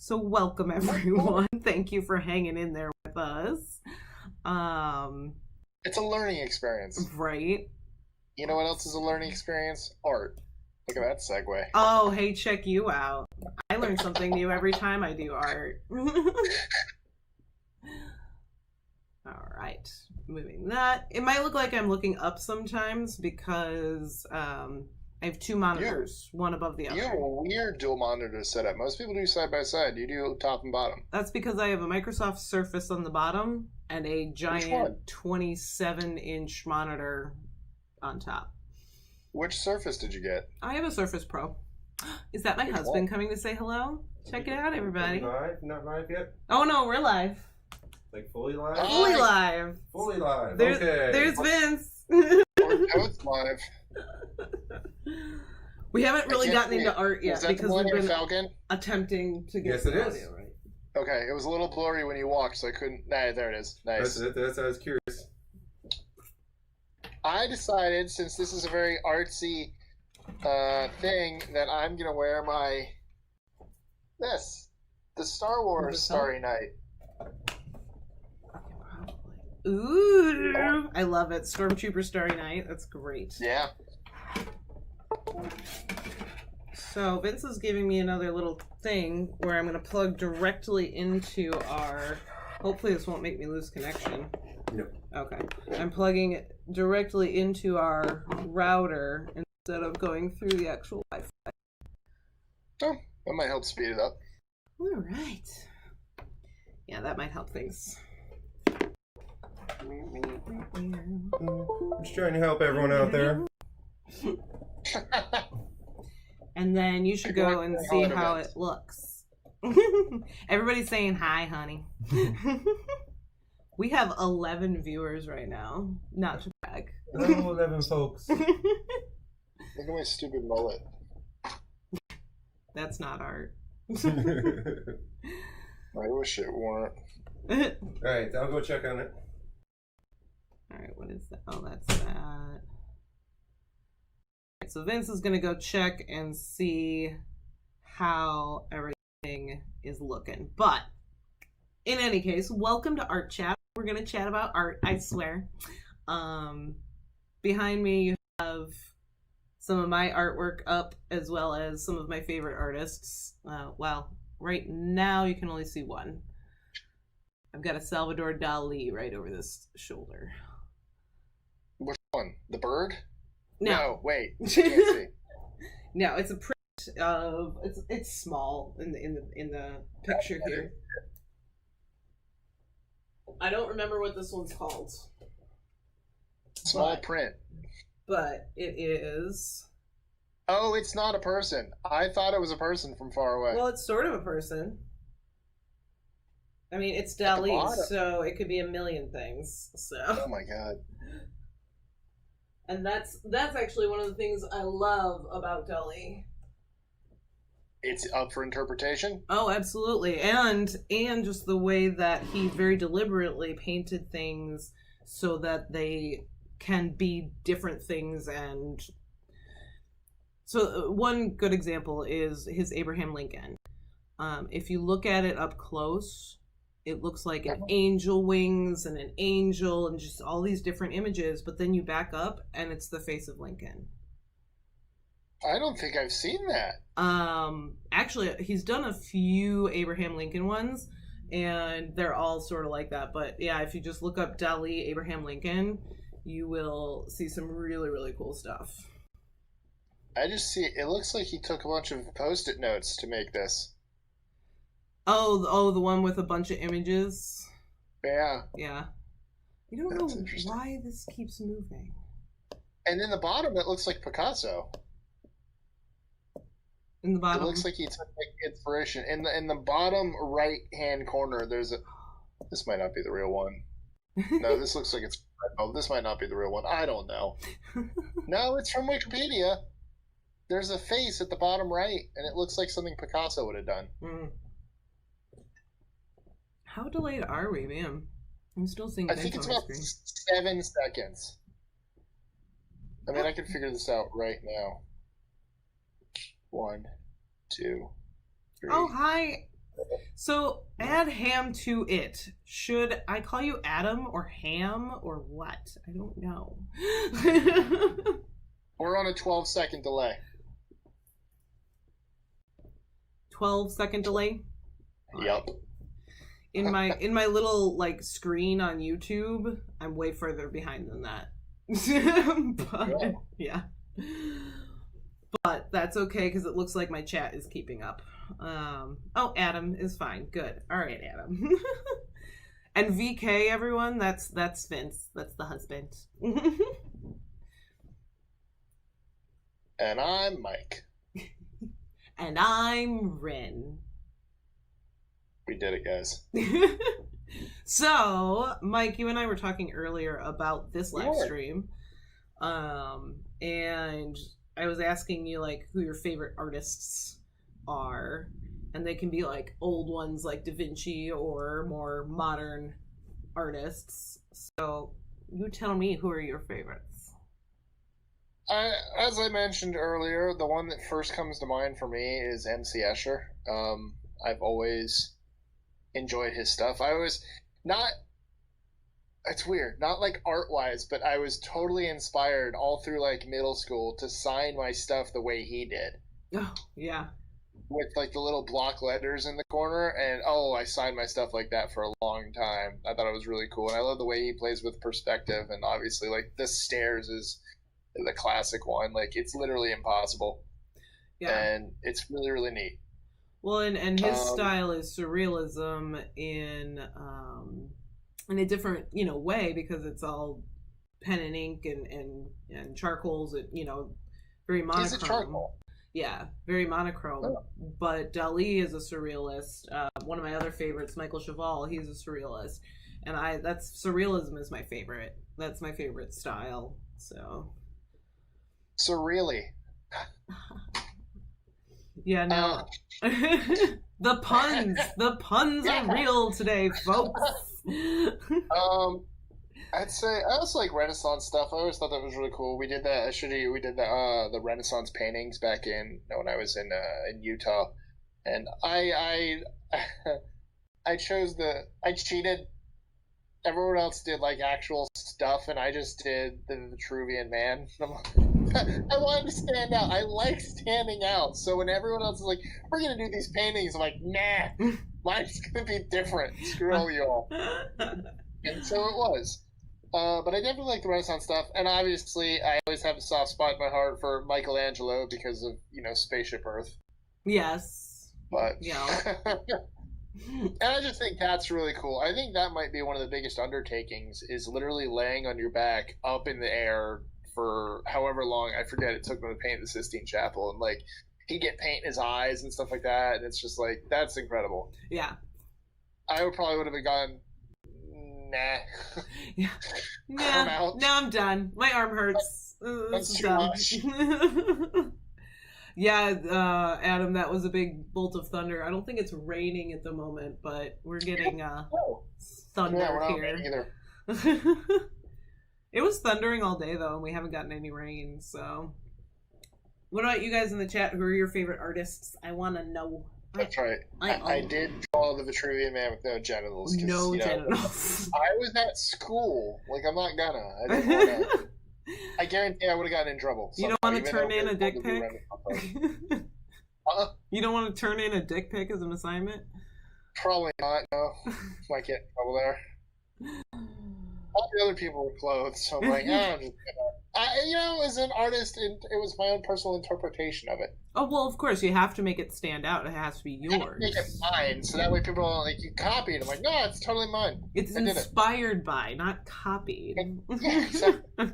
So welcome everyone. Thank you for hanging in there with us. It's a learning experience. Right. You know what else is a learning experience? Art. Look at that segue. Oh, hey, check you out. I learn something new every time I do art. All right. Moving that. It might look like I'm looking up sometimes because I have two monitors, one above the other. You have a weird dual monitor setup. Most people do side by side. You do top and bottom. That's because I have a Microsoft Surface on the bottom and a giant 27-inch monitor on top. Which Surface did you get? I have a Surface Pro. Is that my husband coming to say hello? Check it out, everybody. Live? Not live yet? Oh no, we're live. Like fully live? Fully live. Fully live. There's, okay. There's Vince. It's live. We haven't really gotten into art yet because we've been Falcon? attempting to get Yes, it is. audio, right? Okay, it was a little blurry when you walked, so I couldn't. Nah, there it is. Nice. That's I was curious. I decided, since this is a very artsy thing, that I'm gonna wear the Star Wars Starry Night. Ooh, I love it. Stormtrooper Starry Night. That's great. Yeah. So Vince is giving me another little thing where I'm going to plug directly into our... Hopefully this won't make me lose connection. No. Okay. I'm plugging it directly into our router instead of going through the actual Wi-Fi. Oh, that might help speed it up. All right. Yeah, that might help things. I'm just trying to help everyone out there. And then you should go and see how it looks. Everybody's saying hi, honey. We have 11 viewers right now. Not to brag. Hello, 11 folks. Look at my stupid mullet. That's not art. I wish it weren't. Alright, I'll go check on it. Alright, what is that? Oh, that's that. Alright, so Vince is going to go check and see how everything is looking. But, in any case, welcome to Art Chat. We're going to chat about art, I swear. Behind me, you have some of my artwork up, as well as some of my favorite artists. Well, right now you can only see one. I've got a Salvador Dali right over this shoulder. Which one? The bird? No, wait. I can't see. No, it's a print of it's small in the picture here. I don't remember what this one's called. Small print. But it is. Oh, it's not a person. I thought it was a person from far away. Well, it's sort of a person. I mean, it's Dali, so it could be a million things. So. Oh my god. And that's actually one of the things I love about Dali. It's up for interpretation? Oh, absolutely. And just the way that he very deliberately painted things so that they can be different things. And so one good example is his Abraham Lincoln. If you look at it up close, it looks like an angel wings and an angel and just all these different images, but then you back up and it's the face of Lincoln. I don't think I've seen that. Actually, he's done a few Abraham Lincoln ones, and they're all sort of like that. But yeah, if you just look up Dali Abraham Lincoln, you will see some really, really cool stuff. I just see it looks like he took a bunch of Post-it notes to make this. Oh, the one with a bunch of images. Yeah. Yeah. You don't know why this keeps moving. And in the bottom, it looks like Picasso. In the bottom, it looks like he took like inspiration. In the bottom right hand corner, there's a. This might not be the real one. No, this looks like it's. Oh, this might not be the real one. I don't know. No, it's from Wikipedia. There's a face at the bottom right, and it looks like something Picasso would have done. Mm. How delayed are we, man? I'm still seeing. I think it's about 7 seconds. I mean, I can figure this out right now. 1, 2, 3. Oh, hi. So add ham to it. Should I call you Adam or Ham or what? I don't know. We're on a 12-second delay. 12-second delay? Yep. In my little like screen on YouTube, I'm way further behind than that. But, yeah. But that's okay because it looks like my chat is keeping up. Oh, Adam is fine. Good. All right, Adam. And VK, everyone, that's Vince. That's the husband. And I'm Mike. And I'm Rin. We did it, guys. So, Mike, you and I were talking earlier about this live stream. And I was asking you like who your favorite artists are, and they can be like old ones like Da Vinci or more modern artists. So you tell me, who are your favorites? As I mentioned earlier, the one that first comes to mind for me is MC Escher. I've always enjoyed his stuff. I was not, it's weird, not like art-wise, but I was totally inspired all through like middle school to sign my stuff the way he did. Oh, yeah. With like the little block letters in the corner, and I signed my stuff like that for a long time. I thought it was really cool, and I love the way he plays with perspective, and obviously like the stairs is the classic one. Like it's literally impossible. Yeah. And it's really, really neat. Well, and his style is surrealism in a different, way, because it's all pen and ink and charcoals, very monochrome. Is it charcoal? Yeah, very monochrome. Oh. But Dali is a surrealist. One of my other favorites, Michael Chagall, he's a surrealist. And surrealism is my favorite. That's my favorite style. So. Surreally. Yeah, no. The puns are real today, folks. I'd say I also like Renaissance stuff. I always thought that was really cool. We did that. We did the Renaissance paintings back when I was in Utah, and I cheated. Everyone else did like actual stuff, and I just did the Vitruvian Man. I wanted to stand out. I like standing out. So when everyone else is like, "We're gonna do these paintings," I'm like, "Nah, mine's gonna be different. Screw all y'all." And so it was. But I definitely like the Renaissance stuff, and obviously I always have a soft spot in my heart for Michelangelo because of Spaceship Earth. Yes. But yeah. And I just think that's really cool. I think that might be one of the biggest undertakings, is literally laying on your back up in the air for however long. I forget it took him to paint the Sistine Chapel, and like he'd get paint in his eyes and stuff like that, and it's just like, that's incredible. Yeah. I probably would have gone, nah. Yeah. Nah, now I'm done. My arm hurts. That's too much. Yeah, Adam, that was a big bolt of thunder. I don't think it's raining at the moment, but we're getting thunder here. It was thundering all day, though, and we haven't gotten any rain, so. What about you guys in the chat? Who are your favorite artists? I want to know. That's right. I did draw the Vitruvian Man with no genitals. No genitals. I was at school. Like, I'm not gonna. I didn't want to. I guarantee I would have gotten in trouble. You don't want to turn in a dick pic? You don't want to turn in a dick pic as an assignment? Probably not, no. Might get in trouble there. All the other people were clothed, so I'm like, I'm just as an artist, it was my own personal interpretation of it. Oh, well, of course, you have to make it stand out. It has to be yours. Make it mine, so that way people are like, you copied. I'm like, no, it's totally mine. It's inspired by, not copied. Yeah, exactly.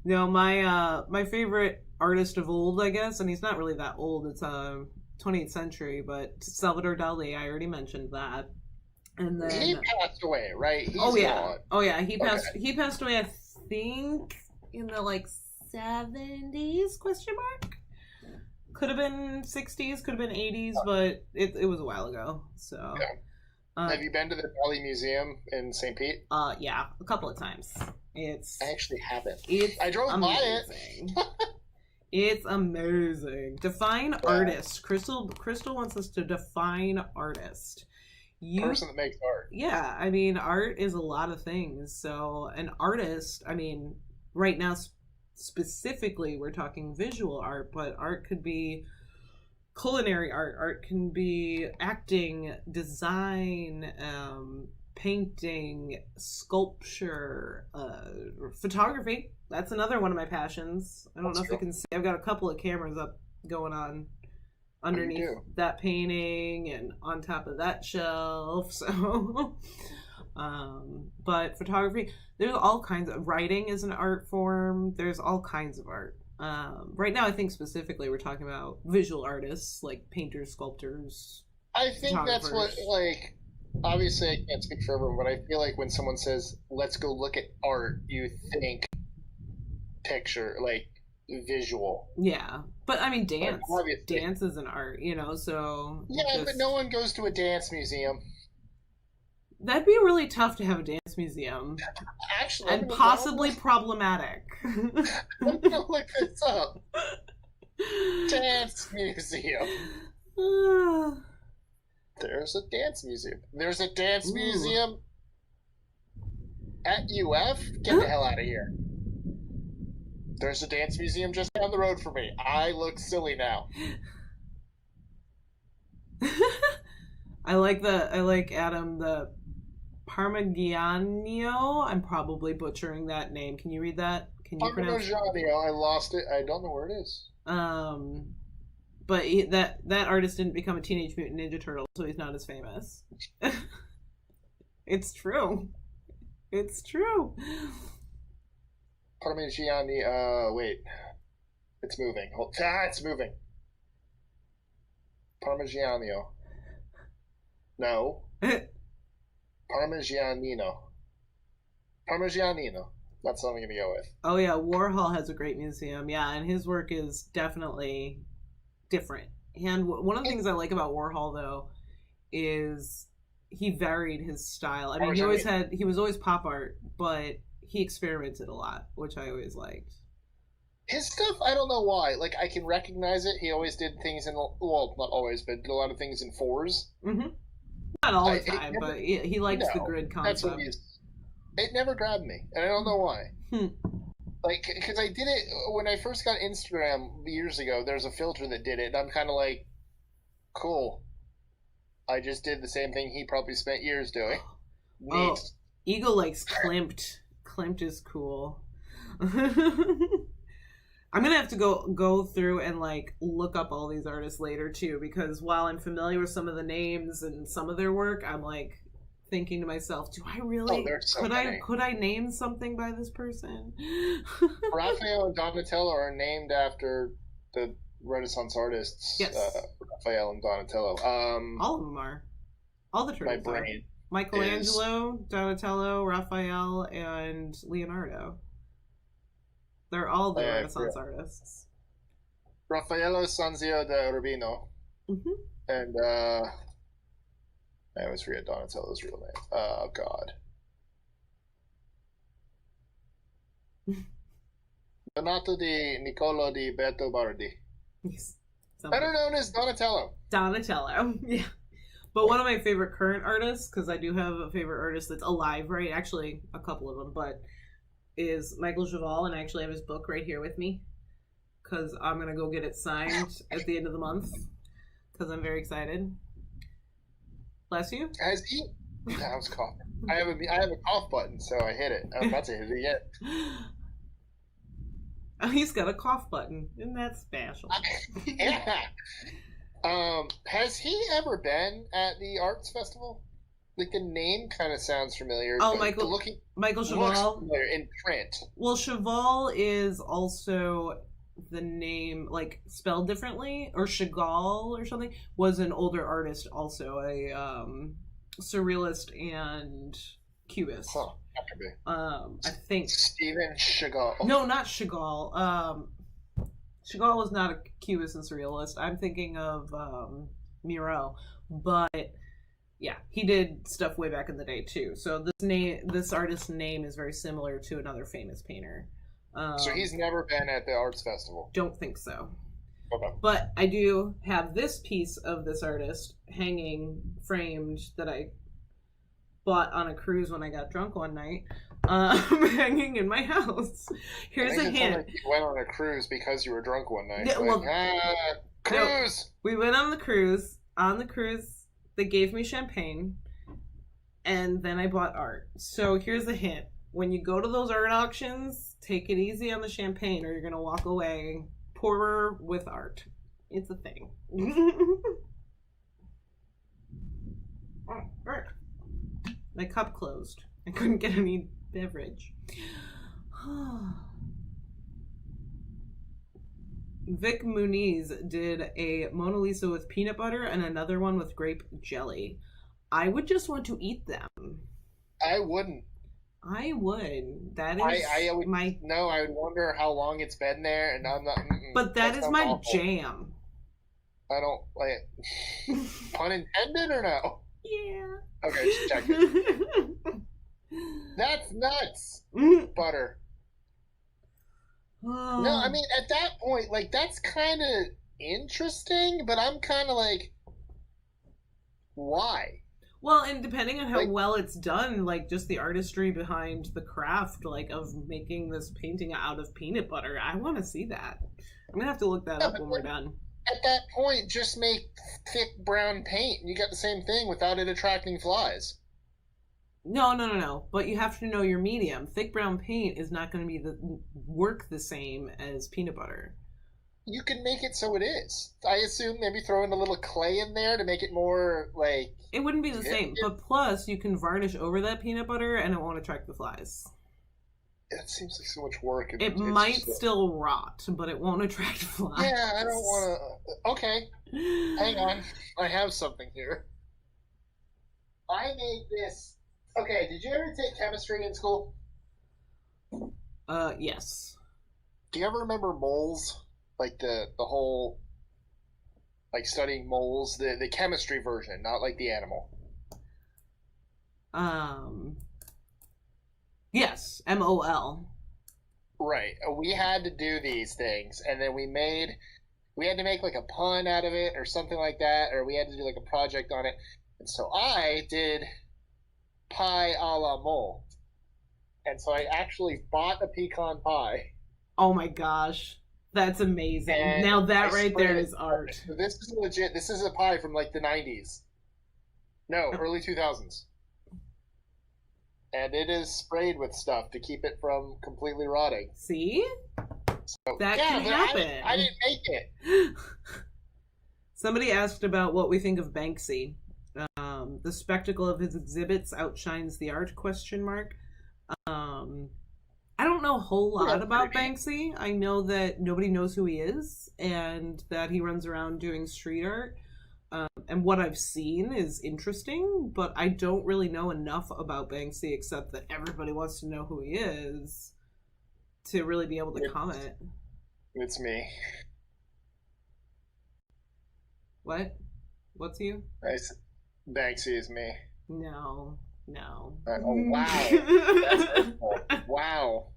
No, my favorite artist of old, I guess, and he's not really that old, it's 20th century, but Salvador Dali, I already mentioned that. And then he passed away, right? He's gone. He passed away, I think, in the like 70s, question mark? Could have been 60s, could have been 80s, but it was a while ago. So have you been to the Dali Museum in St. Pete? Yeah, a couple of times. I actually haven't. I drove by it. It's amazing. Define artist. Crystal wants us to define artist. Person that makes art. Yeah, I mean, art is a lot of things. So an artist, I mean, right now specifically we're talking visual art, but art could be culinary art. Art can be acting, design, painting, sculpture, photography. That's another one of my passions. I don't know if you can see. I've got a couple of cameras up going on underneath that painting and on top of that shelf. So, but photography, there's all kinds of writing is an art form. There's all kinds of art. Right now, I think specifically we're talking about visual artists like painters, sculptors. I think that's what, like, obviously I can't speak for everyone, but I feel like when someone says, let's go look at art, you think picture, like, visual. Yeah. But, I mean, dance. Like, dance is an art, you know, so... Yeah, but no one goes to a dance museum. That'd be really tough to have a dance museum. Actually, and possibly problematic. I'm gonna look this up. Dance museum. There's a dance museum. There's a dance museum at UF? Get the hell out of here. There's a dance museum just down the road from me. I look silly now. I like Adam, the Parmigiano. I'm probably butchering that name. Can you read that? Can you pronounce it? Parmigiano. I lost it. I don't know where it is. But that artist didn't become a Teenage Mutant Ninja Turtle, so he's not as famous. It's true. It's true. Parmigiani. Wait. It's moving. It's moving. Parmigiano. No. Parmigianino. That's what I'm going to go with. Oh, yeah. Warhol has a great museum. Yeah, and his work is definitely different. And one of the things I like about Warhol, though, is he varied his style. I mean, he was always pop art, but he experimented a lot, which I always liked. His stuff, I don't know why. Like, I can recognize it. He always did things in, well, not always, but did a lot of things in fours. Mm-hmm. Not all the time, but he likes the grid concept. That's what it never grabbed me, and I don't know why. Like, because I did it when I first got Instagram years ago. There's a filter that did it, and I'm kind of like, cool. I just did the same thing he probably spent years doing. Neat. Oh, Eagle likes Klimt. Klimt is cool. I'm gonna have to go through and like look up all these artists later too, because while I'm familiar with some of the names and some of their work, I'm like thinking to myself, do I really could I name something by this person? Raphael and Donatello are named after the Renaissance artists. Yes. Raphael and Donatello. All of them are. All the turtles. My brain. Michelangelo, Donatello, Raphael, and Leonardo. They're all the Renaissance artists. Raffaello Sanzio de Urbino. Mm-hmm. And, I always forget Donatello's real name. Oh, God. Donato di Niccolo di Beto Bardi. Yes. Better known as Donatello. Donatello, yeah. But one of my favorite current artists, because I do have a favorite artist that's alive, right? Actually, a couple of them, but is Michael Chevall, and I actually have his book right here with me because I'm going to go get it signed at the end of the month because I'm very excited. Bless you. Has he? I was coughing. I have a cough button, so I hit it. I'm about to hit it again. Oh, he's got a cough button. Isn't that special? Yeah. Has he ever been at the Arts Festival? Like, the name kind of sounds familiar. Oh, Michael Chevall. Familiar in print. Well, Chevall is also the name, like, spelled differently, or Chagall or something, was an older artist also, a surrealist and cubist. Huh. After me. I think Steven Chagall. No, not Chagall. Chagall was not a cubist and surrealist. I'm thinking of Miro, but yeah, he did stuff way back in the day too. So this artist's name is very similar to another famous painter. So he's never been at the arts festival. Don't think so. Okay. But I do have this piece of this artist hanging framed that I bought on a cruise when I got drunk one night, hanging in my house. Here's a hint. Like you went on a cruise because you were drunk one night. Yeah, well, cruise! No, we went on the cruise. On the cruise, they gave me champagne, and then I bought art. So here's a hint. When you go to those art auctions, take it easy on the champagne or you're going to walk away poorer with art. It's a thing. My cup closed. I couldn't get any beverage. Vic Muniz did a Mona Lisa with peanut butter and another one with grape jelly. I would just want to eat them. I wouldn't. I would. That is I would, my... No, I would wonder how long it's been there, and I'm not... But that is my awful. jam. I don't like it. Pun intended or no? Yeah. Okay, just check it. That's nuts. Butter. No, I mean, at that point, like, that's kind of interesting, but I'm kind of like, why? Well, and depending on how well it's done, like, just the artistry behind the craft, like, of making this painting out of peanut butter, I want to see that. I'm going to have to look that up when we're done. At that point, just make thick brown paint, and you get the same thing without it attracting flies. No. But you have to know your medium. Thick brown paint is not going to be work the same as peanut butter. You can make it so it is. I assume maybe throw in a little clay in there to make it more, like... It wouldn't be the same. But plus, you can varnish over that peanut butter and it won't attract the flies. It seems like so much work. It might still rot, but it won't attract flies. Yeah, I don't want to... Okay. Hang on. I have something here. I made this... Okay, did you ever take chemistry in school? Yes. Do you ever remember moles? Like the whole... Like studying moles? The chemistry version, not like the animal. Yes. MOL. Right. We had to do these things, and then we had to make like a pun out of it or something like that, or we had to do like a project on it. And so I did pie a la mole. And so I actually bought a pecan pie. Oh my gosh. That's amazing. And now that right there is art. So this is legit. This is a pie from like the 90s. No, early 2000s. And it is sprayed with stuff to keep it from completely rotting. See? So, that can happen. I didn't make it. Somebody asked about what we think of Banksy. The spectacle of his exhibits outshines the art, ? I don't know a whole lot about Banksy. I know that nobody knows who he is and that he runs around doing street art. And what I've seen is interesting, but I don't really know enough about Banksy except that everybody wants to know who he is to really be able to comment. It's me. What? What's you? Banksy is me. No. Oh, wow. Wow.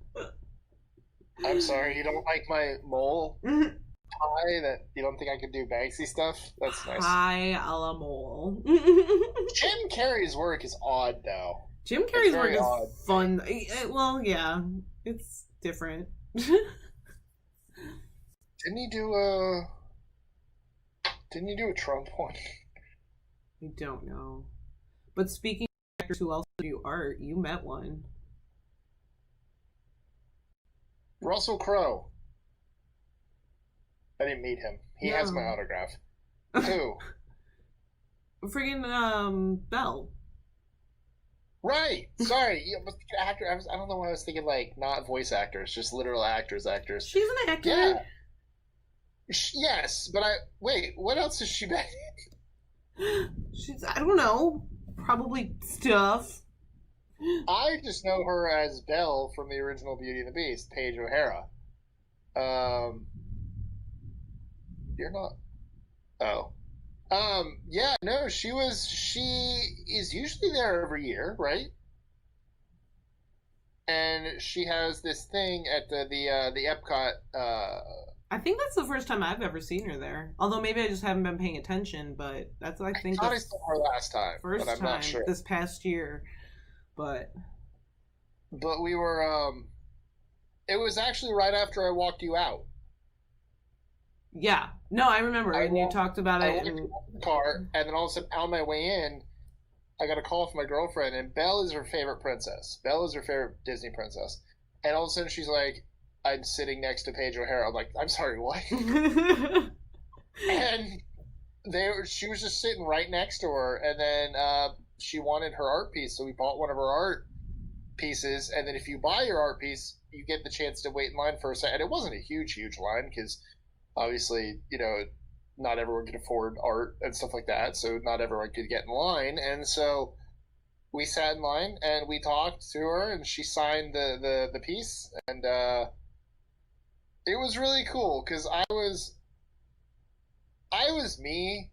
I'm sorry, you don't like my mole pie? That you don't think I could do Banksy stuff? That's nice. Pie a la mole. Jim Carrey's work is odd, though. Jim Carrey's work is fun. Well, yeah, it's different. Didn't he do a Trump one? I don't know. But speaking of actors who also do art, you met one. Russell Crowe. I didn't meet him. He has my autograph. Who? Friggin' Belle. Right. Sorry. Actor. I don't know why I was thinking like not voice actors, just literal actors. She's an actor. Yeah. Yes, but wait. What else has she been? I don't know. Probably stuff. I just know her as Belle from the original Beauty and the Beast, Paige O'Hara. You're not. Oh. Yeah, no, she is usually there every year, right? and she has this thing at the Epcot. I think that's the first time I've ever seen her there. Although maybe I just haven't been paying attention, but I think I saw her last time, first but I'm time not sure. this past year. But we were it was actually right after I walked you out. Yeah. No, I remember. And you talked about it. I walked in the car, and then all of a sudden, on my way in, I got a call from my girlfriend, and Belle is her favorite princess. Belle is her favorite Disney princess. And all of a sudden, she's like, I'm sitting next to Paige O'Hara. I'm like, I'm sorry, what? And she was just sitting right next to her, and then she wanted her art piece, so we bought one of her art pieces, and then if you buy your art piece, you get the chance to wait in line for a second. And it wasn't a huge line, because obviously, not everyone could afford art and stuff like that, so not everyone could get in line. And so we sat in line and we talked to her, and she signed the piece, and it was really cool because I was me,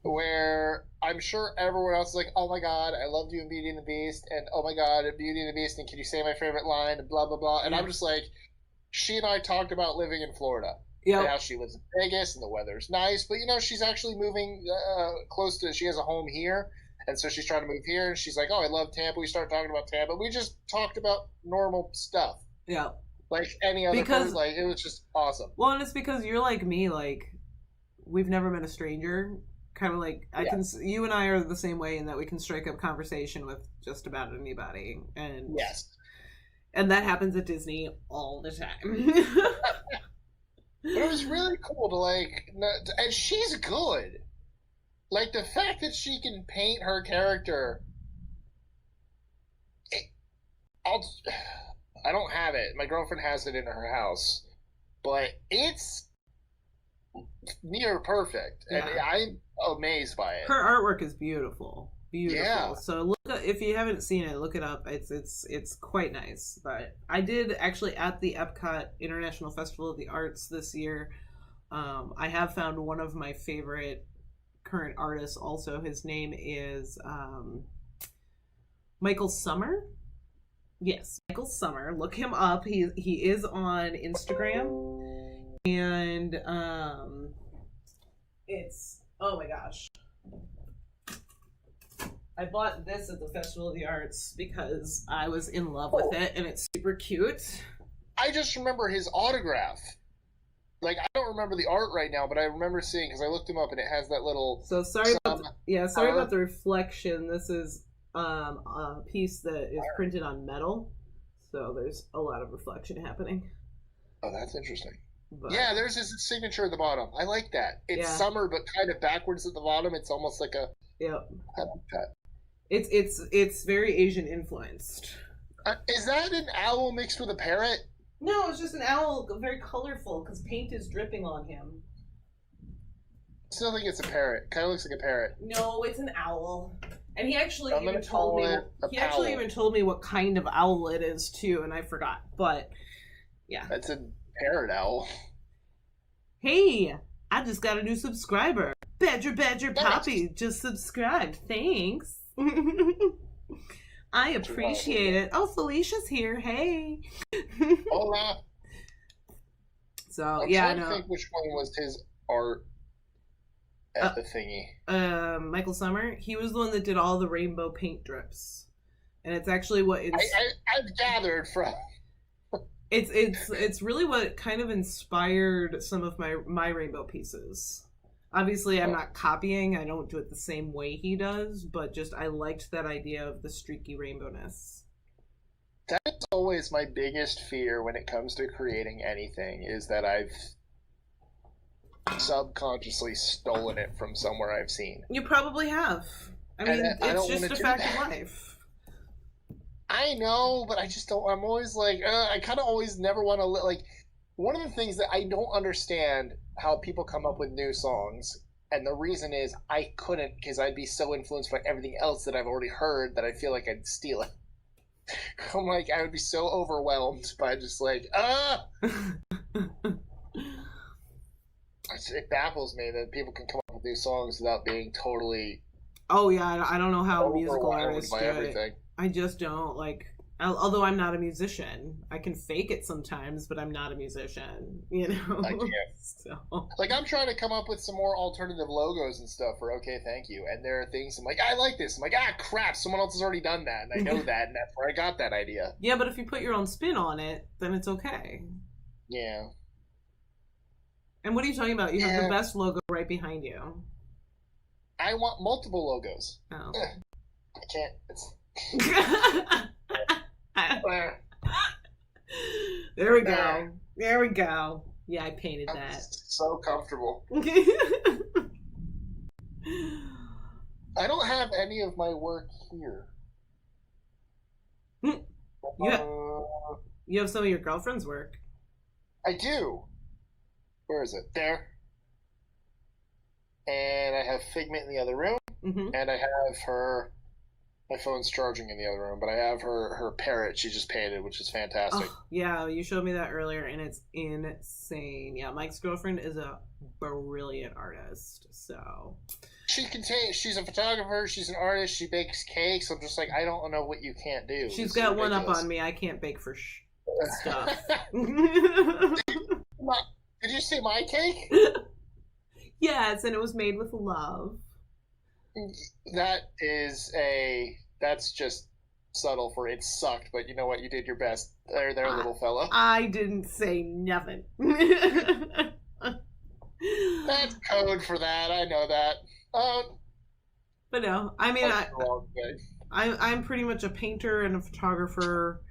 where I'm sure everyone else is like, oh my god, I loved you in Beauty and the Beast, and oh my god, Beauty and the Beast, and can you say my favorite line, and blah blah blah. And I'm just like, she and I talked about living in Florida. Yeah, and how she lives in Vegas and the weather's nice, but she's actually moving close to. She has a home here, and so she's trying to move here. And she's like, "Oh, I love Tampa." We started talking about Tampa. We just talked about normal stuff. Yeah, like any other person. Like, it was just awesome. Well, and it's because you're like me. Like, we've never met a stranger. Kind of like you and I are the same way in that we can strike up conversation with just about anybody. And yes, and that happens at Disney all the time. But it was really cool to and she's good. Like, the fact that she can paint her character. I don't have it. My girlfriend has it in her house, but it's near perfect, and I'm amazed by it. Her artwork is beautiful. Yeah. So if you haven't seen it, look it up. It's quite nice. But I did actually at the Epcot International Festival of the Arts this year. I have found one of my favorite current artists. Also, his name is Michael Summer. Yes, Michael Summer. Look him up. He is on Instagram, and it's, oh my gosh. I bought this at the Festival of the Arts because I was in love with it, and it's super cute. I just remember his autograph. Like, I don't remember the art right now, but I remember seeing, because I looked him up, and it has that little... So, sorry about the reflection. This is a piece that is printed on metal, so there's a lot of reflection happening. Oh, that's interesting. But, yeah, there's his signature at the bottom. I like that. It's summer, but kind of backwards at the bottom. It's almost like a... Yep. I like that. It's very Asian influenced. Is that an owl mixed with a parrot? No, it's just an owl, very colorful, because paint is dripping on him. I still think it's a parrot. Kind of looks like a parrot. No, it's an owl. And he actually even told me what kind of owl it is too, and I forgot. But yeah, that's a parrot owl. Hey, I just got a new subscriber. Badger Poppy just subscribed. Thanks. I appreciate it. Oh, Felicia's here. Hey. Hola. So I'm trying to think which one was his art at the thingy. Michael Summer. He was the one that did all the rainbow paint drips, and it's actually what I've gathered from. It's really what kind of inspired some of my rainbow pieces. Obviously, I'm not copying. I don't do it the same way he does, but just I liked that idea of the streaky rainbowness. That's always my biggest fear when it comes to creating anything, is that I've subconsciously stolen it from somewhere I've seen. You probably have. I mean, it's just a fact of life. I know, but I just don't. I'm always like, I kind of always never want to like. One of the things that I don't understand how people come up with new songs, and the reason is I couldn't, because I'd be so influenced by everything else that I've already heard that I feel like I'd steal it. I'm like, I would be so overwhelmed by just like, It baffles me that people can come up with new songs without being totally. Oh yeah, I don't know how musical artists do it. I just don't like. Although I'm not a musician. I can fake it sometimes, but I'm not a musician, you know? I can't. So. Like, I'm trying to come up with some more alternative logos and stuff for Okay, Thank You. And there are things I'm like, I like this. I'm like, crap, someone else has already done that. And I know that, and that's where I got that idea. Yeah, but if you put your own spin on it, then it's okay. Yeah. And what are you talking about? You have the best logo right behind you. I want multiple logos. Oh. I can't. It's... There we go. There we go. Yeah, I painted that. So comfortable. I don't have any of my work here. You have some of your girlfriend's work. I do. Where is it? There. And I have Figment in the other room. Mm-hmm. And I have her... My phone's charging in the other room, but I have her parrot she just painted, which is fantastic. Oh, yeah, you showed me that earlier, and it's insane. Yeah, Mike's girlfriend is a brilliant artist, so... She's a photographer, she's an artist, she bakes cakes. I'm just like, I don't know what you can't do. She's got one up on me. I can't bake for stuff. Did you see my cake? Yes, and it was made with love. That's just subtle for it sucked, but you know what? You did your best. There, little fella. I didn't say nothing. That's code for that. I know that. But no, I mean, I'm pretty much a painter and a photographer,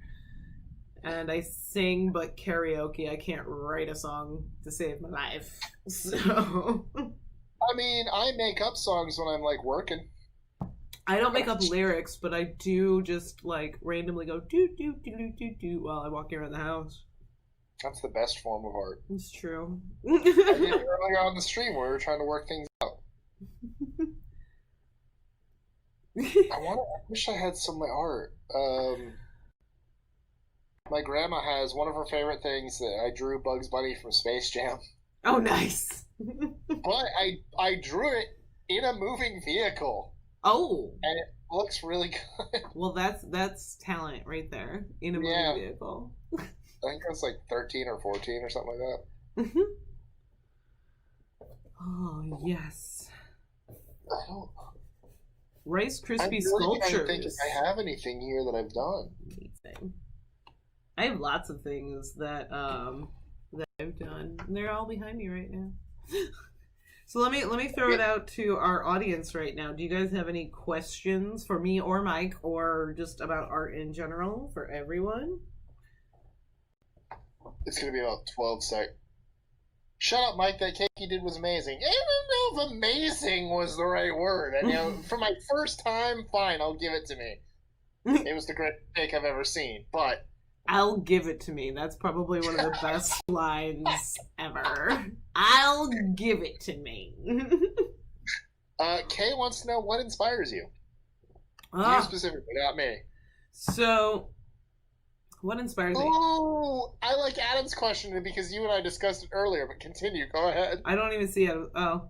and I sing, but karaoke. I can't write a song to save my life. So. I mean, I make up songs when I'm like working. I don't make up lyrics, but I do just like randomly go do do do do do do while I walk around the house. That's the best form of art. It's true. I did it earlier on the stream where we were trying to work things out. I wish I had some of my art. My grandma has one of her favorite things that I drew Bugs Bunny from Space Jam. Oh, nice. But I drew it in a moving vehicle. Oh. And it looks really good. Well, that's talent right there. In a moving vehicle. I think I was like 13 or 14 or something like that. Mm-hmm. Oh, yes. I don't... Rice Krispie sculptures. I sculptures. think if I have anything here that I've done. Amazing. I have lots of things that I've done. They're all behind me right now. So let me throw it out to our audience right now. Do you guys have any questions for me or Mike, or just about art in general for everyone? It's gonna be about 12 seconds. Shut up, Mike. That cake you did was amazing. I don't know if amazing was the right word. And, for my first time, fine, I'll give it to me. It was the greatest cake I've ever seen, but... I'll give it to me. That's probably one of the best lines ever. I'll give it to me. Kay wants to know what inspires you. You specifically, not me. So... What inspires me? Oh, I like Adam's question because you and I discussed it earlier, but continue. Go ahead. I don't even see Adam. Oh.